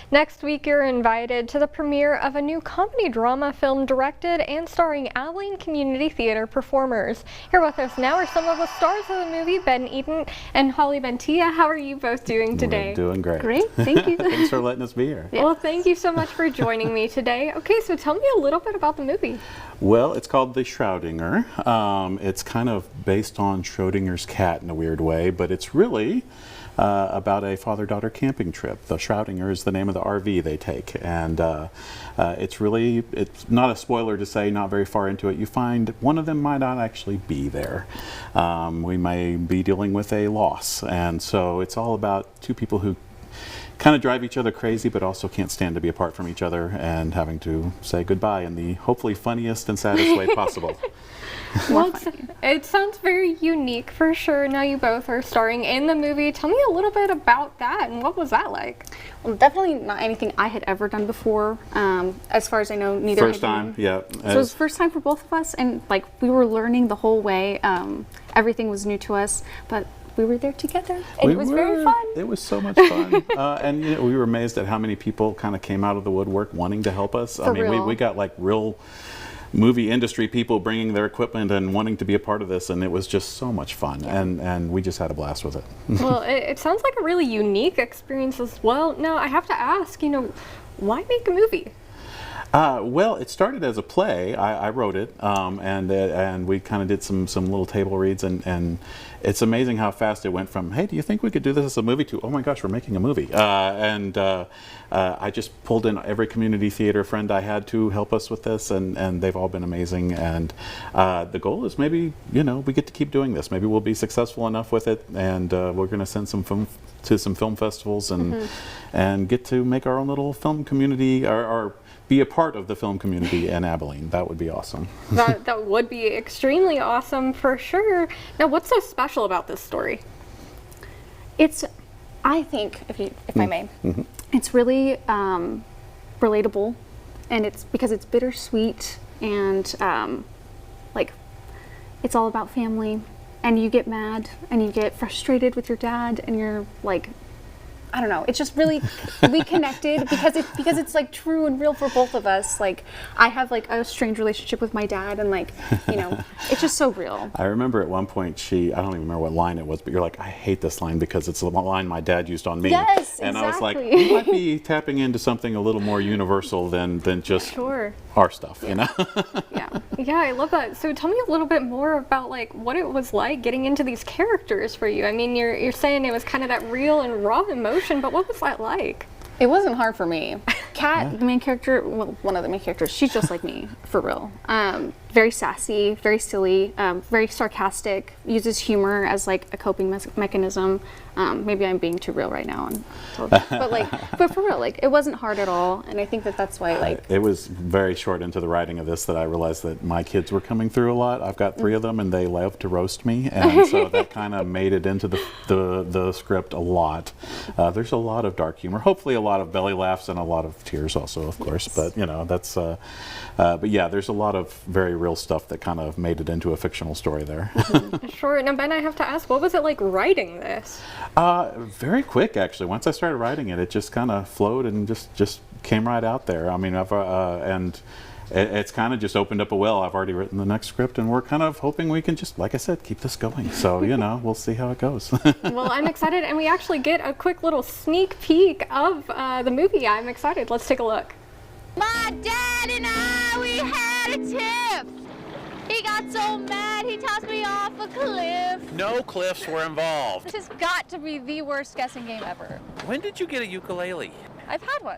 Next week, you're invited to the premiere of a new comedy drama film directed and starring Abilene Community Theatre performers. Here with us now are some of the stars of the movie, Ben Eden and Holly Bentia. How are you both doing today? We're doing great. Great, thank you. Thanks for letting us be here. Well, thank you so much for joining me today. Okay, so tell me a little bit about the movie. Well, it's called The Schrödinger. It's kind of based on Schrödinger's cat in a weird way, but it's really about a father-daughter camping trip. The Schrödinger is the name of the RV they take, and it's not a spoiler to say, not very far into it, you find one of them might not actually be there. We may be dealing with a loss, and so it's all about two people who kind of drive each other crazy, but also can't stand to be apart from each other and having to say goodbye in the hopefully funniest and saddest way possible. Well, it sounds very unique for sure. Now you both are starring in the movie. Tell me a little bit about that and what was that like? Well, definitely not anything I had ever done before. As far as I know, neither First time, yeah. So it was the first time for both of us, and like we were learning the whole way. Everything was new to us, but we were there together, and it was very fun. It was so much fun. And you know, we were amazed at how many people kind of came out of the woodwork wanting to help us. I mean, we got like real movie industry people bringing their equipment and wanting to be a part of this, and it was just so much fun, and we just had a blast with it. Well, it sounds like a really unique experience as well. Now, I have to ask, you know, why make a movie? Well, it started as a play. I wrote it, and we kind of did some little table reads, and it's amazing how fast it went from, hey, do you think we could do this as a movie, to, oh my gosh, we're making a movie. I just pulled in every community theater friend I had to help us with this, and they've all been amazing. And the goal is maybe, you know, we get to keep doing this. Maybe we'll be successful enough with it, and we're going to send some film to some film festivals and get to make our own little film community, or be a part of the film community in Abilene. That would be awesome. That would be extremely awesome for sure. Now, what's so special about this story? It's, I think, if I may, it's really relatable, and it's because it's bittersweet, and like it's all about family, and you get mad and you get frustrated with your dad, and you're like, I don't know, it's just really, we connected because it's like true and real for both of us. Like, I have like a strange relationship with my dad, and like, you know, it's just so real. I remember at one point I don't even remember what line it was, but you're like, I hate this line because it's the line my dad used on me. Yes, and exactly. I was like, we might be tapping into something a little more universal than just our stuff, you know? Yeah, I love that. So tell me a little bit more about like what it was like getting into these characters for you. I mean, you're saying it was kind of that real and raw emotion, but what was that like? It wasn't hard for me. Kat, the main character, well, one of the main characters, she's just like me, for real. Very sassy, very silly, very sarcastic, uses humor as like a coping mechanism. Maybe I'm being too real right now, but for real, like it wasn't hard at all, and I think that's why like it was very short into the writing of this that I realized that my kids were coming through a lot. I've got 3 of them, and they love to roast me, and so that kind of made it into the script a lot. There's a lot of dark humor, hopefully a lot of belly laughs and a lot of tears also, of course. But you know, that's but yeah, there's a lot of very real stuff that kind of made it into a fictional story there. Sure. Now, Ben, I have to ask, what was it like writing this? Very quick, actually. Once I started writing it, it just kind of flowed and just came right out there. I mean, it's kind of just opened up a well. I've already written the next script, and we're kind of hoping we can just, like I said, keep this going. So, you know, we'll see how it goes. Well, I'm excited, and we actually get a quick little sneak peek of the movie. I'm excited. Let's take a look. My dad and I, we had a tiff. He got so mad, he tossed me off a cliff. No cliffs were involved. This has got to be the worst guessing game ever. When did you get a ukulele? I've had one.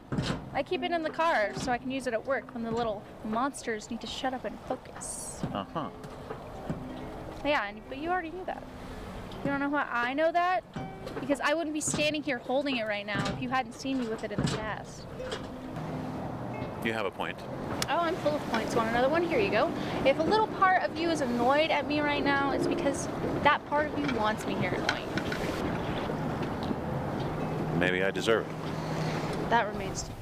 I keep it in the car so I can use it at work when the little monsters need to shut up and focus. Uh-huh. Yeah, but you already knew that. You don't know how I know that? Because I wouldn't be standing here holding it right now if you hadn't seen me with it in the past. You have a point. Oh, I'm full of points. Want another one? Here you go. If a little part of you is annoyed at me right now, it's because that part of you wants me here annoying. Maybe I deserve it. That remains to be.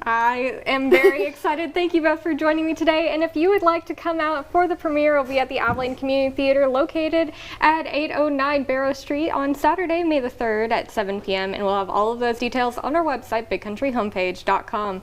I am very excited. Thank you both for joining me today. And if you would like to come out for the premiere, it'll be at the Abilene Community Theatre located at 809 Barrow Street on Saturday, May the 3rd at 7 p.m. And we'll have all of those details on our website, bigcountryhomepage.com.